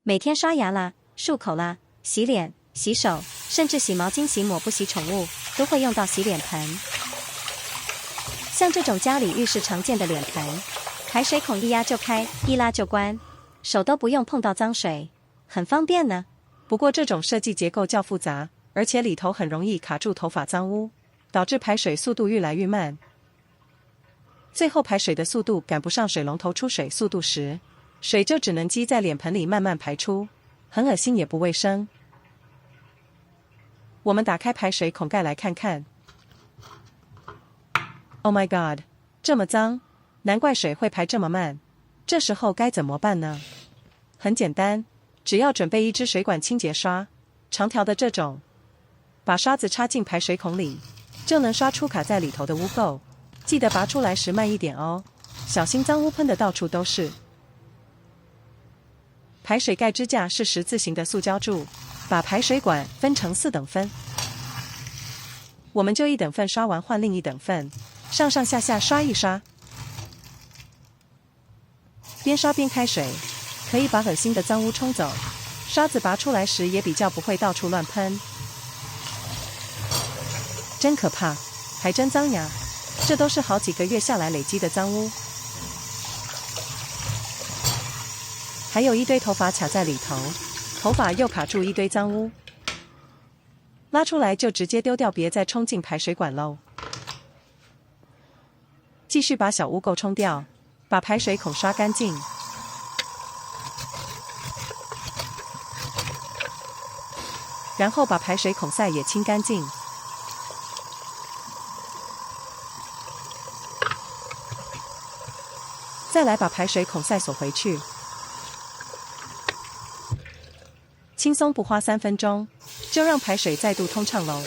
每天刷牙啦、漱口啦、洗脸、洗手，甚至洗毛巾、洗抹布、洗宠物，都会用到洗脸盆。像这种家里浴室常见的脸盆，排水孔一压就开，一拉就关，手都不用碰到脏水，很方便呢。不过这种设计结构较复杂，而且里头很容易卡住头发脏污，导致排水速度越来越慢。最后排水的速度赶不上水龙头出水速度时，水就只能积在脸盆里慢慢排出，很恶心也不卫生。我们打开排水孔盖来看看。Oh my god， 这么脏，难怪水会排这么慢。这时候该怎么办呢？很简单，只要准备一支水管清洁刷，长条的这种，把刷子插进排水孔里，就能刷出卡在里头的污垢。记得拔出来时慢一点哦，小心脏污喷得到处都是。排水盖支架是十字形的塑胶柱，把排水管分成4等份。我们就1等份刷完换另1等份，上上下下刷一刷，边刷边开水，可以把恶心的脏污冲走。刷子拔出来时也比较不会到处乱喷。真可怕，还真脏呀！这都是好几个月下来累积的脏污，还有一堆头发卡在里头，头发又卡住一堆脏污。拉出来就直接丢掉，别再冲进排水管喽。继续把小污垢冲掉，把排水孔刷干净。然后把排水孔塞也清干净。再来把排水孔塞锁回去。轻松不花3分钟，就让排水再度通畅喽。